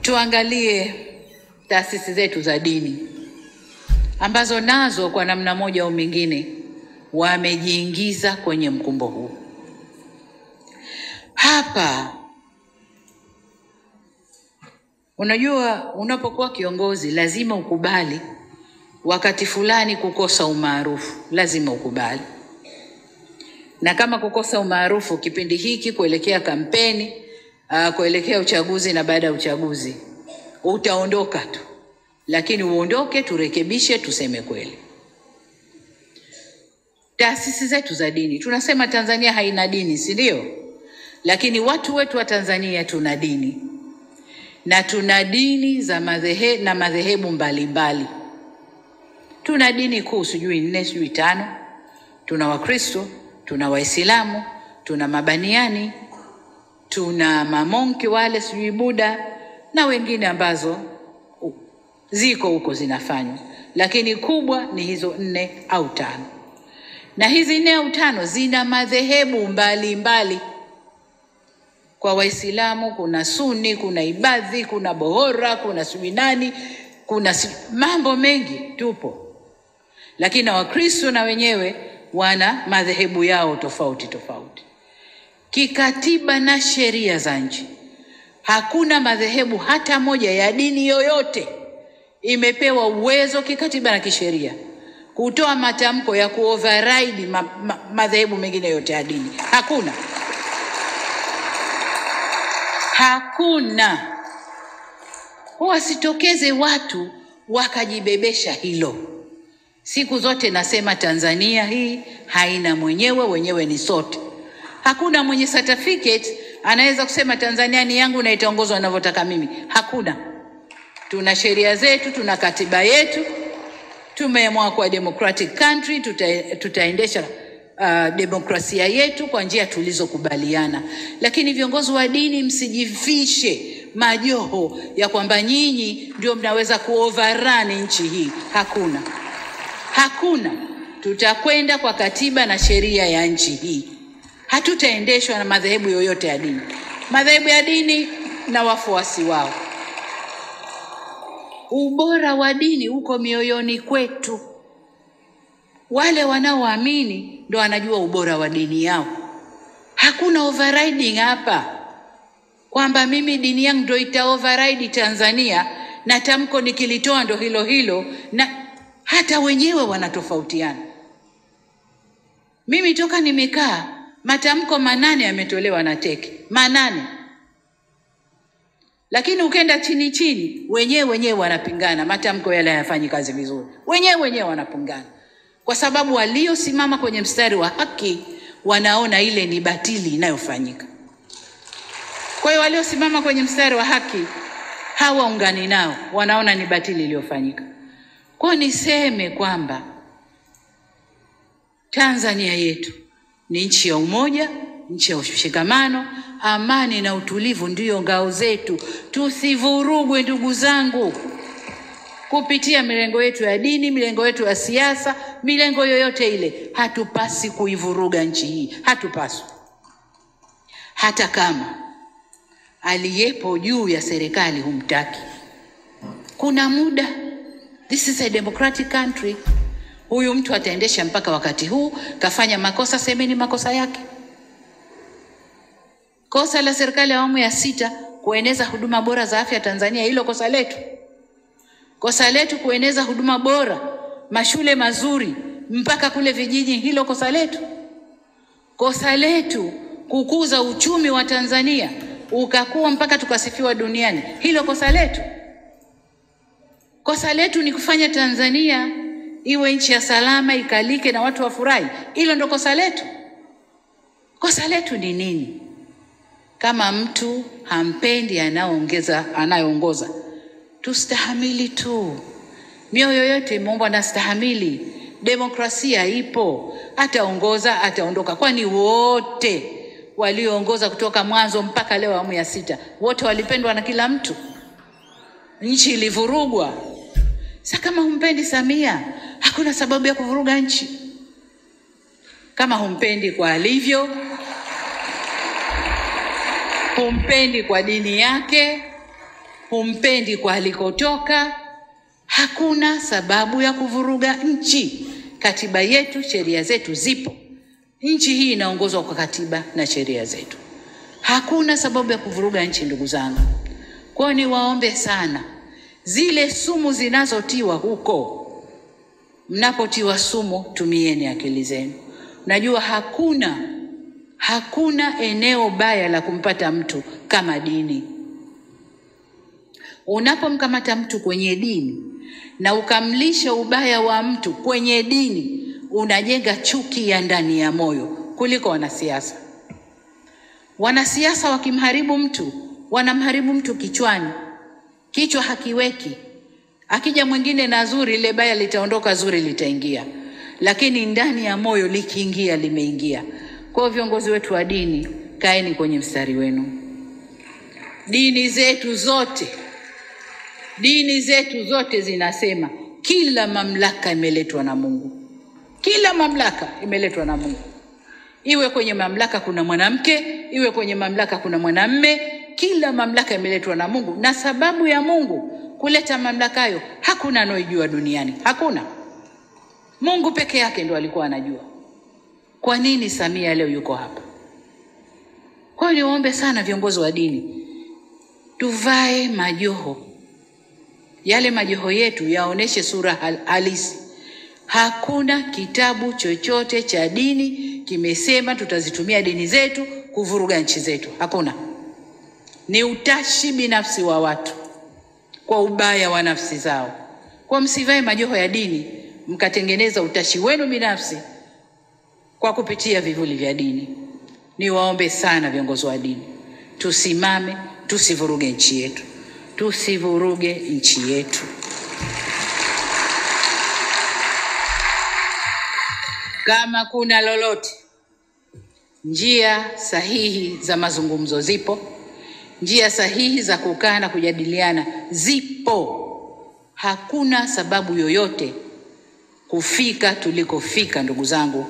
tuangalie taasisi zetu za dini ambazo nazo kwa namna moja au mingine wamejiingiza kwenye mkumbo huu. Hapa unajua, unapokuwa kiongozi lazima ukubali wakati fulani kukosa umaarufu, lazima ukubali. Na kama kukosa umaarufu kipindi hiki kuelekea kampeni, kuelekea uchaguzi na baada ya uchaguzi, utaondoka tu. Lakini uondoke, turekebishe, tuseme kweli. Taasisi zetu za dini, tunasema Tanzania haina dini, si ndio? Lakini watu wetu wa Tanzania tuna dini. Na tuna dini za madhehebu mbalimbali. Tuna dini kuu sijui 4 sijui 5. Tuna Wakristo, tuna Waislamu, tuna Mabaniani, tuna mamonki wale sijui Buddha na wengine ambazo ziko huko zinafanywa. Lakini kubwa ni hizo 4 au 5. Na hizi 4 au 5 zina madhehebu mbalimbali. Kwa Waislamu kuna Sunni, kuna Ibadhi, kuna Bohora, kuna Subinani, kuna mambo mengi tupo. Lakini na Wakristo na wenyewe wana madhehebu yao tofauti tofauti. Kikatiba na sheria za nchi, hakuna madhehebu hata moja ya dini yoyote imepewa uwezo kikatiba na kisheria kutoa matamko ya kuoverride madhehebu mengine yote ya dini. Hakuna. Hakuna. Wasitokeze watu wakajibebesha hilo. Siku zote nasema Tanzania hii haina mwenyewe, wenyewe ni sote. Hakuna mwenye certificate anaweza kusema Tanzania ni yangu na itaongozwa ninavyotaka mimi. Hakuna. Tuna sheria zetu, tuna katiba yetu. Tumeamua kwa democratic country tutaendesha demokrasia yetu kwa njia tulizokubaliana. Lakini viongozi wa dini msijifishe majoho ya kwamba nyinyi ndio mnaweza kuoverrun nchi hii. Hakuna. Hakuna. Tutakwenda kwa katiba na sheria ya nchi hii. Hatutaendeshwa na madhehebu yoyote ya dini. Madhehebu ya dini na wafuasi wao. Ubora wa dini uko mioyoni kwetu. Wale wanaoamini ndio wanajua ubora wa dini yao. Hakuna overriding hapa. Kwamba mimi dini yangu ndio ita-override Tanzania na tamko nikilitoa ndio hilo hilo, na hata wenyewe wanatofautiana. Mimi toka nimekaa matamko 8 yametolewa na teke. 8. Lakini ukenda chini chini wenyewe wanapingana, matamko yale hayafanyi kazi vizuri. Wenyewe wanapingana. Kwa sababu waliosimama kwenye mstari wa haki wanaona ile ni batili inayofanyika. Kwa hiyo waliosimama kwenye mstari wa haki hawaungani nao, wanaona ni batili iliyofanyika. Kwa niseme kwamba Tanzania yetu ni nchi ya umoja, nchi ya ushikamano, amani na utulivu ndio ngao zetu. Tusivurugwe ndugu zangu kupitia milengo yetu ya dini, milengo yetu ya siasa, milengo yoyote ile. Hatupasi kuivuruga nchi hii, hatupaswi. Hata kama aliyepo juu ya serikali humtaki. Kuna muda. This is a democratic country. Huyu mtu ataendesha mpaka wakati huu, kafanya makosa, semeni makosa yake. Kosa la serikali ya awamu ya 6 kueneza huduma bora za afya Tanzania, hilo kosa letu. Kosa letu kueneza huduma bora, mashule mazuri mpaka kule vijiji, hilo kosa letu. Kosa letu kukuza uchumi wa Tanzania ukakuwa mpaka tukasifiwa duniani, hilo kosa letu. Kosa letu ni kufanya Tanzania iwe nchi ya salama, ikalike na watu wafurahi, hilo ndo kosa letu. Kosa letu ni nini? Kama mtu hampendi anayeongoza, tustahamili tu. Mioyo yote imeumbwa na stahamili. Demokrasia ipo. Ataongoza, ataondoka. Kwani wote walioongoza kutoka mwanzo mpaka leo awamu ya 6 wote walipendwa na kila mtu? Nchi ilivurugwa. Sasa kama humpendi Samia, hakuna sababu ya kuvuruga nchi. Kama humpendi kwa alivyo, humpendi kwa dini yake, humpendi kwa alikotoka, hakuna sababu ya kuvuruga nchi. Katiba yetu, sheria zetu zipo. Nchi hii inaongozwa kwa katiba na sheria zetu. Hakuna sababu ya kuvuruga nchi, ndugu zangu. Kwa hiyo niwaombe sana, zile sumu zinazotiwa huko, mnapotiwa sumu tumieni akili zenu. Najua hakuna eneo baya la kumpata mtu kama dini. Unapomkamata mtu kwenye dini na ukamlisha ubaya wa mtu kwenye dini, unajenga chuki ya ndani ya moyo kuliko wanasiasa. Wanasiasa wakimharibu mtu, wanamharibu mtu kichwani. Kichwa hakiweki. Akija mwingine na zuri, ile baya litaondoka, zuri litaingia. Lakini ndani ya moyo likiingia, limeingia. Kwa viongozi wetu wa dini, kaeni kwenye mstari wenu. Dini zetu zote zinasema kila mamlaka imeletwa na Mungu. Kila mamlaka imeletwa na Mungu. Iwe kwenye mamlaka kuna mwanamke, iwe kwenye mamlaka kuna mwanamume, kila mamlaka imeletwa na Mungu. Na sababu ya Mungu kuleta mamlaka hayo, hakuna anayejua duniani. Hakuna. Mungu peke yake ndo alikuwa anajua. Kwa nini Samia leo yuko hapa? Kwa hiyo niwaombe sana viongozi wa dini, tuvae majoho. Yale majoho yetu yaoneshe sura halisi. Hakuna kitabu chochote cha dini kimesema tutazitumia dini zetu kuvuruga nchi zetu. Hakuna. Ni utashi binafsi wa watu kwa ubaya wa nafsi zao. Kwa msivae majoho ya dini mkatengeneza utashi wenu binafsi kwa kupitia vivuli vya dini. Niwaombe sana viongozi wa dini, tusimame, tusivuruge nchi yetu. Tusivuruge nchi yetu. Kama kuna lolote, njia sahihi za mazungumzo zipo. Njia sahihi za kukaa na kujadiliana zipo. Hakuna sababu yoyote kufika tulikofika, ndugu zangu.